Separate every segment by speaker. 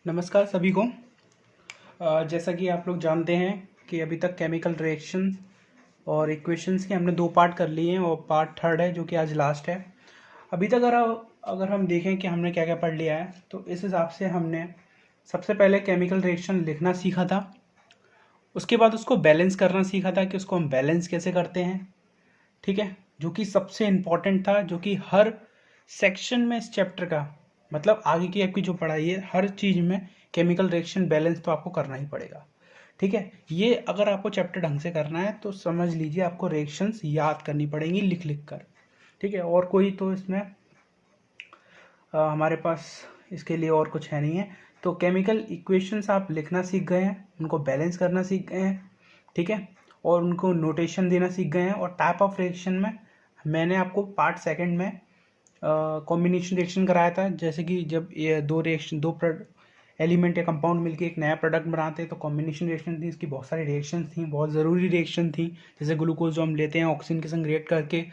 Speaker 1: नमस्कार सभी को। जैसा कि आप लोग जानते हैं कि अभी तक केमिकल रिएक्शन और इक्वेशंस के हमने 2 पार्ट कर लिए हैं और पार्ट थर्ड है जो कि आज लास्ट है। अभी तक अगर हम देखें कि हमने क्या क्या पढ़ लिया है, तो इस हिसाब से हमने सबसे पहले केमिकल रिएक्शन लिखना सीखा था। उसके बाद उसको बैलेंस करना सीखा था कि उसको हम बैलेंस कैसे करते हैं, ठीक है, जो कि सबसे इम्पॉर्टेंट था, जो कि हर सेक्शन में इस चैप्टर का मतलब आगे की आपकी जो पढ़ाई है हर चीज़ में केमिकल रिएक्शन बैलेंस तो आपको करना ही पड़ेगा। ठीक है, ये अगर आपको चैप्टर ढंग से करना है तो समझ लीजिए आपको रिएक्शंस याद करनी पड़ेंगी लिख लिख कर। ठीक है, और कोई तो इसमें हमारे पास इसके लिए और कुछ है नहीं है। तो केमिकल इक्वेशंस आप लिखना सीख गए हैं, उनको बैलेंस करना सीख गए हैं, ठीक है, और उनको नोटेशन देना सीख गए हैं। और टाइप ऑफ रिएक्शन में मैंने आपको पार्ट सेकंड में कॉम्बिनेशन रिएक्शन कराया था। जैसे कि जब ये दो एलिमेंट या कंपाउंड मिलके एक नया प्रोडक्ट बनाते हैं तो कॉम्बिनेशन रिएक्शन थी, इसकी बहुत सारी रिएक्शन थी, बहुत ज़रूरी रिएक्शन थी। जैसे ग्लूकोज जो हम लेते हैं ऑक्सीजन के संग रिएक्ट करके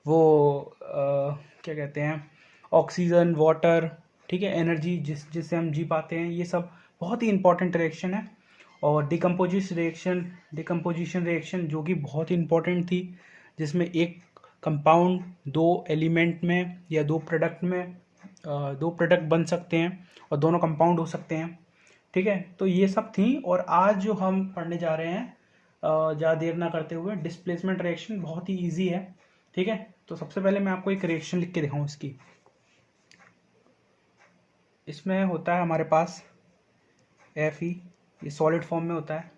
Speaker 1: वो क्या कहते हैं, ऑक्सीजन वाटर, ठीक है, एनर्जी जिससे हम जी पाते हैं, ये सब बहुत ही इंपॉर्टेंट रिएक्शन है। और डिकम्पोजिशन रिएक्शन जो कि बहुत ही इंपॉर्टेंट थी, जिसमें एक कंपाउंड दो एलिमेंट में या दो प्रोडक्ट में दो प्रोडक्ट बन सकते हैं और दोनों कंपाउंड हो सकते हैं। ठीक है, तो ये सब थी। और आज जो हम पढ़ने जा रहे हैं ज़्यादा देर ना करते हुए, डिस्प्लेसमेंट रिएक्शन बहुत ही इजी है। ठीक है, तो सबसे पहले मैं आपको एक रिएक्शन लिख के दिखाऊँ इसकी। इसमें होता है हमारे पास Fe, ये सॉलिड फॉर्म में होता है,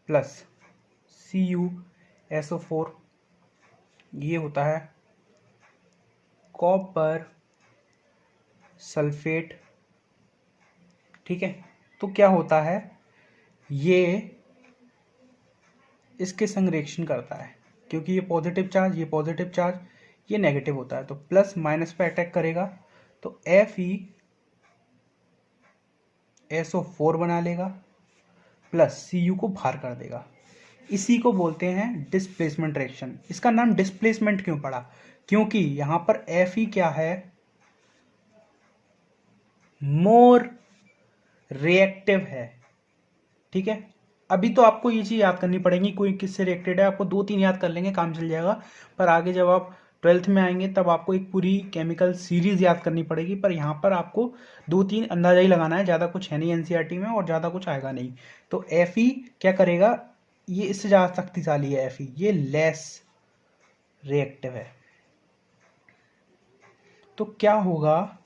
Speaker 1: प्लस CuSO4, ये होता है कॉपर सल्फेट। ठीक है, तो क्या होता है, ये इसके संग रिएक्शन करता है क्योंकि ये पॉजिटिव चार्ज, ये पॉजिटिव चार्ज, ये नेगेटिव होता है, तो प्लस माइनस पे अटैक करेगा तो FeSO4 बना लेगा, प्लस Cu को बाहर कर देगा। इसी को बोलते हैं डिस्प्लेसमेंट रिएक्शन। इसका नाम डिस्प्लेसमेंट क्यों पड़ा, क्योंकि यहां पर Fe क्या है, मोर रिएक्टिव है। ठीक है, अभी तो आपको ये चीज़ याद करनी पड़ेगी कोई किससे रिएक्टेड है, आपको 2-3 याद कर लेंगे काम चल जाएगा। पर आगे जब आप 12th में आएंगे तब आपको एक पूरी केमिकल सीरीज याद करनी पड़ेगी। पर यहाँ पर आपको 2-3 अंदाजा ही लगाना है, ज़्यादा कुछ है नहीं एनसीईआरटी में और ज़्यादा कुछ आएगा नहीं। तो Fe क्या करेगा, ये इससे ज़्यादा शक्तिशाली है। Fe ये लेस रिएक्टिव है, तो क्या होगा,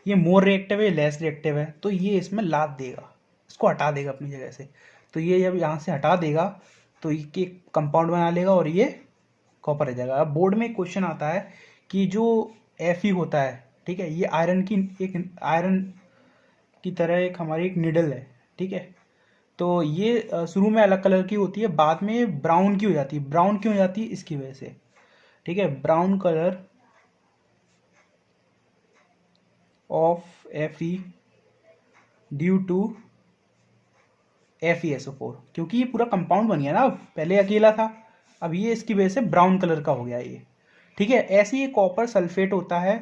Speaker 1: ये मोर रिएक्टिव है, लेस रिएक्टिव है, तो ये इसमें लाद देगा, इसको हटा देगा अपनी जगह से। तो ये जब यहाँ से हटा देगा तो ये कंपाउंड बना लेगा और ये कॉपर रह जाएगा। अब बोर्ड में एक क्वेश्चन आता है कि जो Fe होता है, ठीक है, ये आयरन की तरह एक हमारी एक निडल है। ठीक है, तो ये शुरू में अलग कलर की होती है, बाद में ये ब्राउन की हो जाती है। ब्राउन क्यों हो जाती है, इसकी वजह से। ठीक है, brown colour of Fe due to FeSO4, क्योंकि ये पूरा कंपाउंड बन गया ना, अब पहले अकेला था, अब ये इसकी वजह से ब्राउन कलर का हो गया ये। ठीक है, ऐसे ही कॉपर सल्फेट होता है,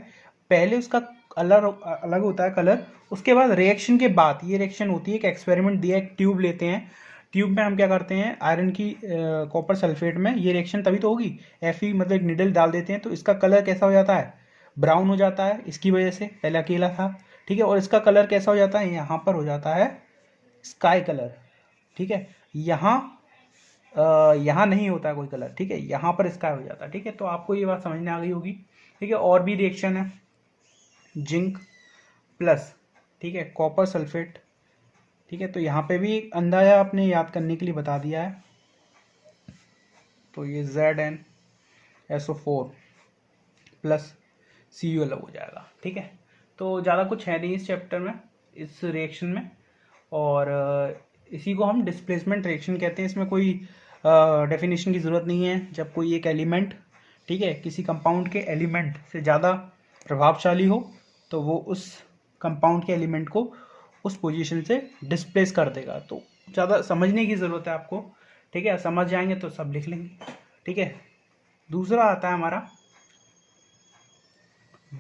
Speaker 1: पहले उसका कलर अलग होता है कलर, उसके बाद रिएक्शन के बाद ये रिएक्शन होती है। एक एक्सपेरिमेंट दिया, एक ट्यूब लेते हैं, ट्यूब में हम क्या करते हैं, आयरन की कॉपर सल्फेट में ये रिएक्शन तभी तो होगी। Fe मतलब एक निडल डाल देते हैं तो इसका कलर कैसा हो जाता है, ब्राउन हो जाता है, इसकी वजह से, पहले अकेला था। ठीक है, और इसका कलर कैसा हो जाता है, यहाँ पर हो जाता है स्काई कलर। ठीक है, यहाँ यहाँ नहीं होता है कोई कलर। ठीक है, यहाँ पर स्काई हो जाता है। ठीक है, तो आपको ये बात समझ में आ गई होगी। ठीक है, और भी रिएक्शन है, जिंक प्लस, ठीक है, कॉपर सल्फेट। ठीक है, तो यहाँ पे भी अंदाजा आपने याद करने के लिए बता दिया है, तो ये ZnSO4 प्लस Cu अलग हो जाएगा। ठीक है, तो ज़्यादा कुछ है नहीं इस चैप्टर में, इस रिएक्शन में। और इसी को हम डिस्प्लेसमेंट रिएक्शन कहते हैं। इसमें कोई डेफिनेशन की ज़रूरत नहीं है। जब कोई एक एलिमेंट, ठीक है, किसी कंपाउंड के एलिमेंट से ज़्यादा प्रभावशाली हो तो वो उस कंपाउंड के एलिमेंट को उस पोजीशन से डिस्प्लेस कर देगा। तो ज़्यादा समझने की ज़रूरत है आपको। ठीक है, समझ जाएंगे तो सब लिख लेंगे। ठीक है, दूसरा आता है हमारा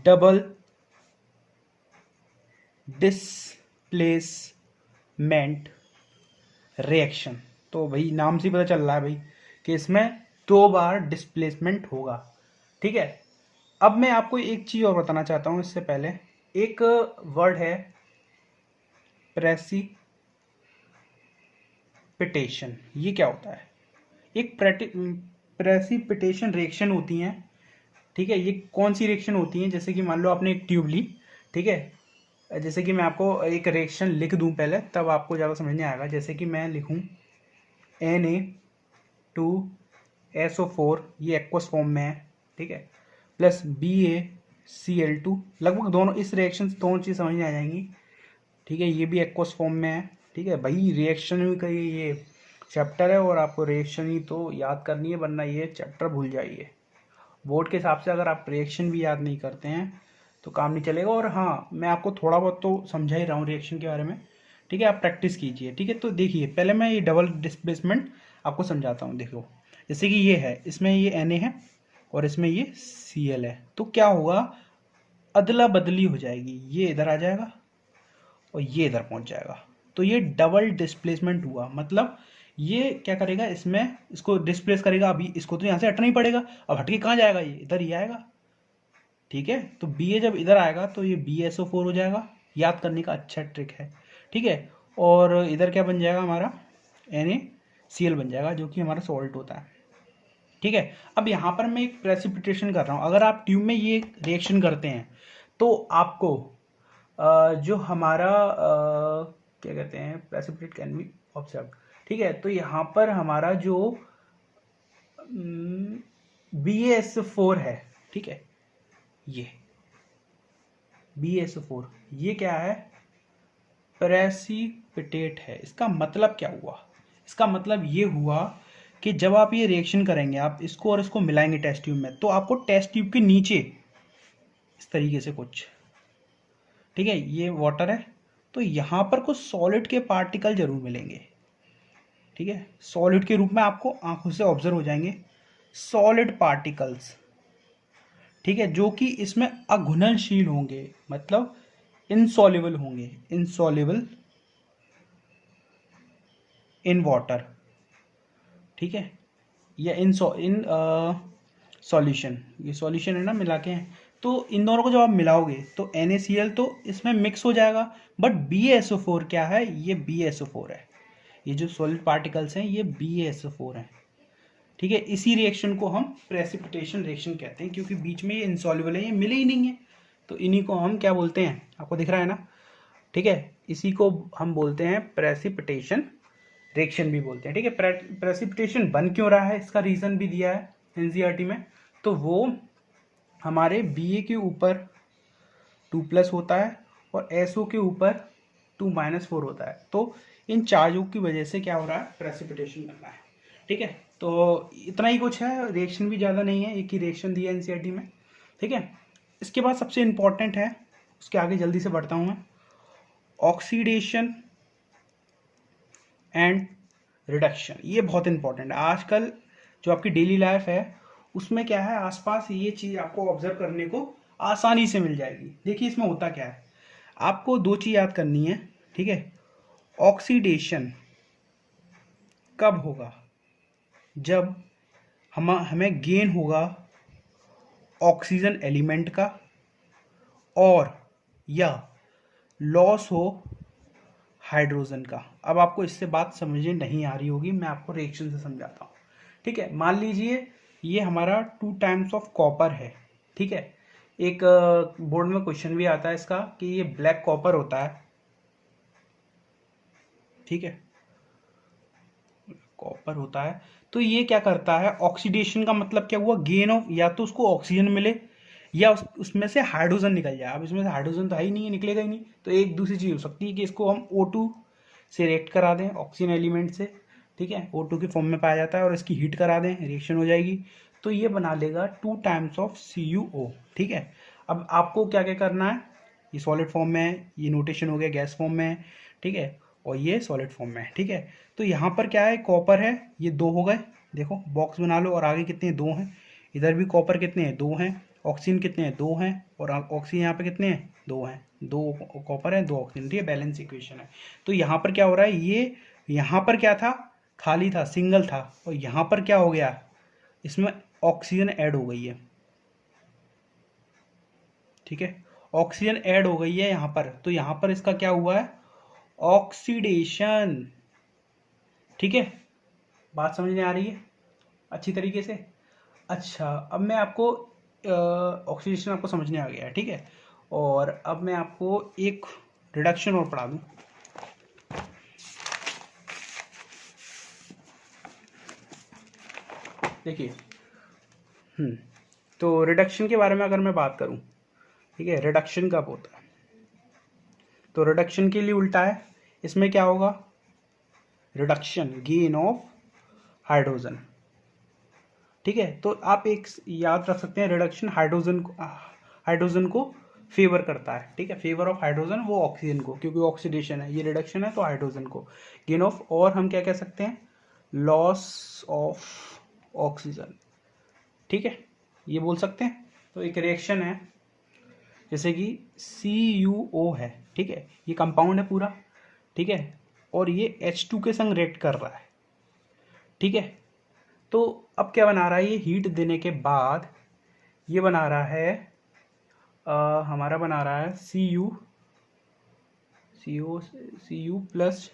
Speaker 1: डबल डिस्प्लेसमेंट डिस्प्लेसमेंट रिएक्शन। तो भाई नाम से ही पता चल रहा है भाई कि इसमें 2 बार डिस्प्लेसमेंट होगा। ठीक है, अब मैं आपको एक चीज़ और बताना चाहता हूँ इससे पहले। एक वर्ड है प्रेसिपिटेशन। ये क्या होता है? एक प्रेसिपिटेशन रिएक्शन होती हैं। ठीक है, ये कौन सी रिएक्शन होती हैं? जैसे कि मान लो आपने एक ट्यूब ली, ठीक है, जैसे कि मैं आपको एक रिएक्शन लिख दूं पहले, तब आपको ज़्यादा समझ में आएगा। जैसे कि मैं लिखूं Na2SO4, ये एक्वस फॉर्म में है, ठीक है, प्लस BaCl2, लगभग दोनों इस रिएक्शन से दोनों चीज़ समझ में आ जाएंगी। ठीक है, ये भी एक्वस फॉर्म में है। ठीक है भाई, रिएक्शन का ये चैप्टर है और आपको रिएक्शन ही तो याद करनी है, वरना ये चैप्टर भूल जाइए। बोर्ड के हिसाब से अगर आप रिएक्शन भी याद नहीं करते हैं तो काम नहीं चलेगा। और हाँ, मैं आपको थोड़ा बहुत तो समझा ही रहा हूँ रिएक्शन के बारे में। ठीक है, आप प्रैक्टिस कीजिए। ठीक है, तो देखिए पहले मैं ये डबल डिस्प्लेसमेंट आपको समझाता हूँ। देखो, जैसे कि ये है, इसमें ये Na है और इसमें ये Cl है, तो क्या होगा, अदला बदली हो जाएगी। ये इधर आ जाएगा और ये इधर पहुंच जाएगा, तो ये डबल डिस्प्लेसमेंट हुआ। मतलब ये क्या करेगा, इसमें इसको डिस्प्लेस करेगा। अभी इसको तो यहाँ से हटना ही पड़ेगा, अब हट के कहाँ जाएगा, ये इधर ही आएगा। ठीक है, तो Ba जब इधर आएगा तो ये BaSO4 हो जाएगा। याद करने का अच्छा ट्रिक है। ठीक है, और इधर क्या बन जाएगा हमारा, NaCl बन जाएगा, जो कि हमारा सॉल्ट होता है। ठीक है, अब यहाँ पर मैं एक प्रेसिपिटेशन कर रहा हूँ। अगर आप ट्यूब में ये रिएक्शन करते हैं तो आपको जो हमारा क्या कहते हैं, प्रेसिपिटेट कैन बी ऑब्जर्व। ठीक है, तो यहाँ पर हमारा जो BaSO4 है, ठीक है, ये BaSO4 ये क्या है, प्रेसिपिटेट है। इसका मतलब क्या हुआ? इसका मतलब ये हुआ कि जब आप ये रिएक्शन करेंगे, आप इसको और इसको मिलाएंगे टेस्ट ट्यूब में, तो आपको टेस्ट ट्यूब के नीचे इस तरीके से कुछ, ठीक है, ये वाटर है, तो यहाँ पर कुछ सॉलिड के पार्टिकल जरूर मिलेंगे। ठीक है, सॉलिड के रूप में आपको आंखों से ऑब्जर्व हो जाएंगे सॉलिड पार्टिकल्स। ठीक है, जो कि इसमें अघुलनशील होंगे, मतलब इनसॉल्युबल होंगे, इनसॉल्युबल इन वाटर। ठीक है, या इन सॉल्यूशन, ये सॉल्यूशन है ना, मिला के हैं। तो इन दोनों को जब आप मिलाओगे तो NaCl तो इसमें मिक्स हो जाएगा, बट BaSO4 क्या है, ये BaSO4 है। ये जो सॉलिड पार्टिकल्स हैं ये BaSO4 हैं। ठीक है, इसी रिएक्शन को हम प्रेसिपिटेशन रिएक्शन कहते हैं, क्योंकि बीच में ये इनसॉल्युबल है, ये मिले ही नहीं है। तो इन्हीं को हम क्या बोलते हैं, आपको दिख रहा है ना। ठीक है, इसी को हम बोलते हैं प्रेसिपिटेशन रिएक्शन भी बोलते हैं। ठीक है, प्रेसिपिटेशन बन क्यों रहा है, इसका रीजन भी दिया है NCERT में। तो वो हमारे Ba के ऊपर 2+ होता है और SO के ऊपर 2-4 होता है। तो इन चार्जों की वजह से क्या हो रहा है, प्रेसिपिटेशन बन रहा है। ठीक है, तो इतना ही कुछ है, रिएक्शन भी ज़्यादा नहीं है, एक ही रिएक्शन दिया है NCERT में। ठीक है, इसके बाद सबसे इम्पॉर्टेंट है, उसके आगे जल्दी से बढ़ता हूँ मैं, ऑक्सीडेशन एंड रिडक्शन। ये बहुत इंपॉर्टेंट है। आजकल जो आपकी डेली लाइफ है उसमें क्या है, आसपास ये चीज़ आपको ऑब्जर्व करने को आसानी से मिल जाएगी। देखिए इसमें होता क्या है, आपको 2 चीज़ याद करनी है। ठीक है, ऑक्सीडेशन कब होगा, जब हमें गेन होगा ऑक्सीजन एलिमेंट का, और या लॉस हो हाइड्रोजन का। अब आपको इससे बात समझ नहीं आ रही होगी, मैं आपको रिएक्शन से समझाता हूँ। ठीक है, मान लीजिए ये हमारा 2 टाइम्स ऑफ कॉपर है। ठीक है, एक बोर्ड में क्वेश्चन भी आता है इसका कि ये ब्लैक कॉपर होता है। ठीक है, कॉपर होता है, तो ये क्या करता है, ऑक्सीडेशन का मतलब क्या हुआ, गेन ऑफ, या तो उसको ऑक्सीजन मिले या उसमें से हाइड्रोजन निकल जाए। अब इसमें से हाइड्रोजन तो है ही नहीं है, निकलेगा ही नहीं। तो एक दूसरी चीज़ हो सकती है कि इसको हम O2 से रिएक्ट करा दें, ऑक्सीजन एलिमेंट से। ठीक है, O2 के फॉर्म में पाया जाता है, और इसकी हीट करा दें, रिएक्शन हो जाएगी, तो ये बना लेगा 2 टाइम्स ऑफ CuO। ठीक है, अब आपको क्या क्या करना है, ये सॉलिड फॉर्म में है, ये नोटेशन हो गया गैस फॉर्म में है। ठीक है, और ये सॉलिड फॉर्म में है। ठीक है, तो यहाँ पर क्या है, कॉपर है, ये 2 हो गए, देखो बॉक्स बना लो, और आगे कितने, 2 हैं, इधर भी कॉपर कितने हैं, 2 हैं, ऑक्सीजन कितने हैं, 2 हैं, और ऑक्सीजन यहाँ पे कितने हैं, 2 हैं, 2 कॉपर है 2 ऑक्सीजन, ये बैलेंस इक्वेशन है। तो यहाँ पर क्या हो रहा है, ये यहाँ पर क्या था, खाली था, सिंगल था, और यहाँ पर क्या हो गया, इसमें ऑक्सीजन ऐड हो गई है। ठीक है, ऑक्सीजन ऐड हो गई है यहाँ पर, तो यहाँ पर इसका क्या हुआ है, ऑक्सीडेशन। ठीक है, बात समझ में आ रही है अच्छी तरीके से। अच्छा, अब मैं आपको ऑक्सीडेशन आपको समझने आ गया है। ठीक है, और अब मैं आपको एक रिडक्शन और पढ़ा दूं। देखिए, तो रिडक्शन के बारे में अगर मैं बात करूं, ठीक है, रिडक्शन कब होता है, तो रिडक्शन के लिए उल्टा है, इसमें क्या होगा, रिडक्शन गेन ऑफ हाइड्रोजन। ठीक है, तो आप एक याद रख सकते हैं, रिडक्शन हाइड्रोजन को फेवर करता है। ठीक है, फेवर ऑफ हाइड्रोजन वो ऑक्सीजन को, क्योंकि ऑक्सीडेशन है, ये रिडक्शन है तो हाइड्रोजन को गेन ऑफ, और हम क्या कह सकते हैं, लॉस ऑफ ऑक्सीजन। ठीक है, ये बोल सकते हैं। तो एक रिएक्शन है जैसे कि CuO है, ठीक है, ये कंपाउंड है पूरा, ठीक है, और ये H2 के संग रिएक्ट कर रहा है। ठीक है, तो अब क्या बना रहा है, ये हीट देने के बाद ये बना रहा है हमारा बना रहा है Cu प्लस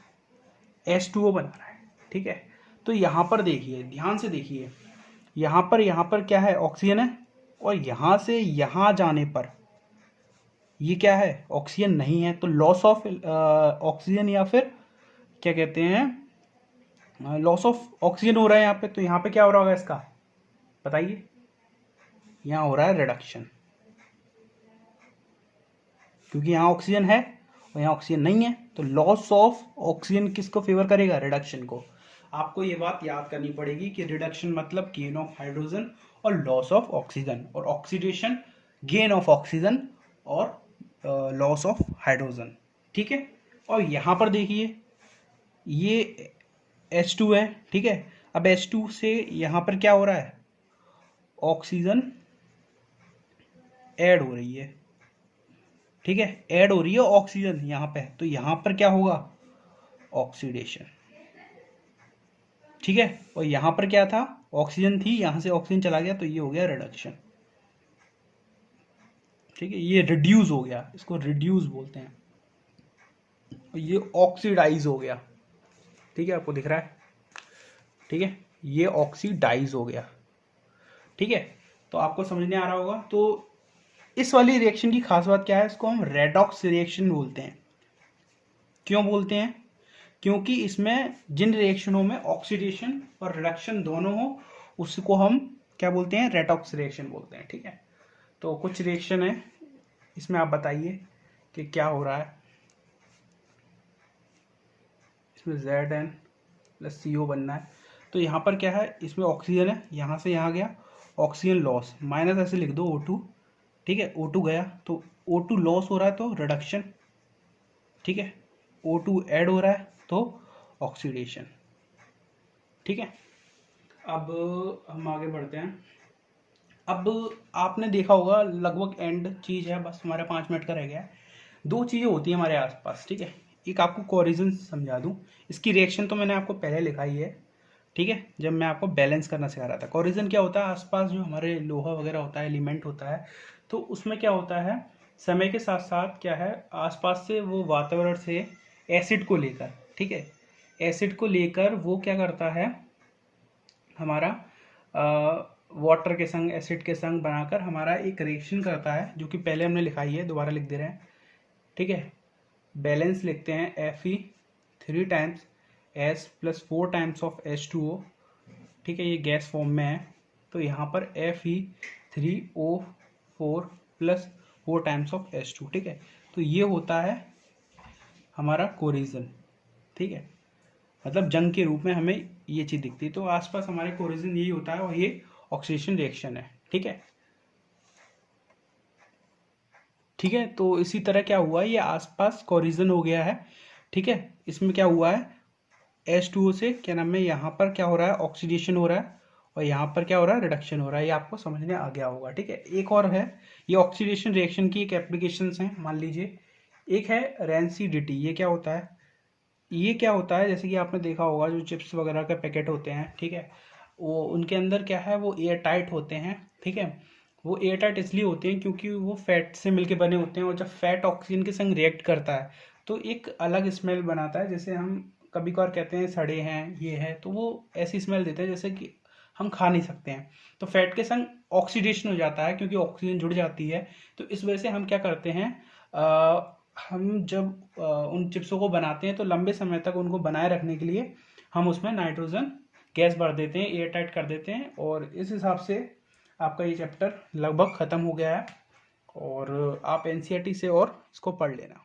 Speaker 1: H2O बना रहा है। ठीक है, तो यहाँ पर देखिए, ध्यान से देखिए, यहाँ पर क्या है, ऑक्सीजन है, और यहाँ से यहाँ जाने पर ये क्या है, ऑक्सीजन नहीं है, तो लॉस ऑफ ऑक्सीजन, या फिर क्या कहते हैं, लॉस ऑफ ऑक्सीजन हो रहा है यहाँ पे। तो यहाँ पे क्या हो रहा होगा इसका, बताइए, यहाँ हो रहा है रिडक्शन, क्योंकि यहाँ ऑक्सीजन है और यहाँ ऑक्सीजन नहीं है, तो लॉस ऑफ ऑक्सीजन किसको फेवर करेगा, रिडक्शन को। आपको ये बात याद करनी पड़ेगी कि रिडक्शन मतलब गेन ऑफ हाइड्रोजन और लॉस ऑफ ऑक्सीजन, और ऑक्सीडेशन गेन ऑफ ऑक्सीजन और लॉस ऑफ हाइड्रोजन। ठीक है, और यहाँ पर देखिए, ये H2 है। ठीक है, अब H2 से यहाँ पर क्या हो रहा है, ऑक्सीजन ऐड हो रही है। ठीक है, ऐड हो रही है ऑक्सीजन यहाँ पे, तो यहाँ पर क्या होगा, ऑक्सीडेशन। ठीक है, और यहाँ पर क्या था, ऑक्सीजन थी, यहाँ से ऑक्सीजन चला गया, तो ये हो गया रिडक्शन। ठीक है, ये रिड्यूस हो गया, इसको रिड्यूस बोलते हैं, ये ऑक्सीडाइज हो गया। ठीक है, आपको दिख रहा है, ठीक है, ये ऑक्सीडाइज हो गया। ठीक है, तो आपको समझने आ रहा होगा। तो इस वाली रिएक्शन की खास बात क्या है, इसको हम रेडॉक्स रिएक्शन बोलते हैं। क्यों बोलते हैं, क्योंकि इसमें जिन रिएक्शनों में ऑक्सीडेशन और रिडक्शन दोनों हो, उसको हम क्या बोलते हैं, रेडॉक्स रिएक्शन बोलते हैं। ठीक है, तो कुछ रिएक्शन है, इसमें आप बताइए कि क्या हो रहा है। इसमें Zn प्लस CO बनना है, तो यहाँ पर क्या है, इसमें ऑक्सीजन है, यहाँ से यहाँ गया, ऑक्सीजन लॉस, माइनस ऐसे लिख दो O2। ठीक है, O2 गया, तो O2 लॉस हो रहा है, तो रिडक्शन। ठीक है, O2 ऐड हो रहा है, तो ऑक्सीडेशन। ठीक है, अब हम आगे बढ़ते हैं। अब आपने देखा होगा, लगभग एंड चीज़ है, बस हमारा 5 मिनट का रह गया है। 2 चीज़ें होती हैं हमारे आसपास। ठीक है, एक आपको कोरिजन समझा दूं, इसकी रिएक्शन तो मैंने आपको पहले लिखा ही है। ठीक है, जब मैं आपको बैलेंस करना सिखा रहा था। कोरिजन क्या होता है, आसपास जो हमारे लोहा वगैरह होता है, एलिमेंट होता है, तो उसमें क्या होता है, समय के साथ साथ क्या है, आसपास से वो वातावरण से एसिड को लेकर, ठीक है, एसिड को लेकर वो क्या करता है, हमारा वाटर के संग, एसिड के संग बनाकर हमारा एक रिएक्शन करता है, जो कि पहले हमने लिखा ही है, दोबारा लिख दे रहे हैं। ठीक है, बैलेंस लिखते हैं, Fe 3 times S plus 4 times of H2O। ठीक है, ये गैस फॉर्म में है, तो यहाँ पर Fe3O4 plus 4 times of H2। ठीक है, तो ये होता है हमारा कोरिजन। ठीक है, मतलब जंग के रूप में हमें ये चीज़ दिखती है, तो आसपास हमारे कोरिजन यही होता है, और ये ऑक्सीडेशन रिएक्शन है। ठीक है, ठीक है, तो इसी तरह क्या हुआ, ये आसपास कोरिजन हो गया है। ठीक है, इसमें क्या हुआ है, H2O से क्या नाम है, यहाँ पर क्या हो रहा है, ऑक्सीडेशन हो रहा है, और यहाँ पर क्या हो रहा है, रिडक्शन हो रहा है। ये आपको समझने आ गया होगा, ठीक है। एक और है, ये ऑक्सीडेशन रिएक्शन की एक एप्लीकेशंस हैं। मान लीजिए एक है रेंसिडिटी। ये क्या होता है, ये क्या होता है, जैसे कि आपने देखा होगा जो चिप्स वगैरह के पैकेट होते हैं, ठीक है, वो उनके अंदर क्या है, वो एयर टाइट होते हैं, ठीक है। वो एयर टाइट इसलिए होते हैं क्योंकि वो फैट से मिलके बने होते हैं, और जब फैट ऑक्सीजन के संग रिएक्ट करता है तो एक अलग स्मेल बनाता है। जैसे हम कभी कभार कहते हैं सड़े हैं, ये है, तो वो ऐसी स्मेल देते हैं जैसे कि हम खा नहीं सकते हैं। तो फैट के संग ऑक्सीडेशन हो जाता है क्योंकि ऑक्सीजन जुड़ जाती है। तो इस वजह से हम क्या करते हैं, हम जब उन चिप्सों को बनाते हैं तो लंबे समय तक उनको बनाए रखने के लिए हम उसमें नाइट्रोजन गैस भर देते हैं, एयर टाइट कर देते हैं। और इस हिसाब से आपका ये चैप्टर लगभग ख़त्म हो गया है, और आप एनसीईआरटी से और इसको पढ़ लेना।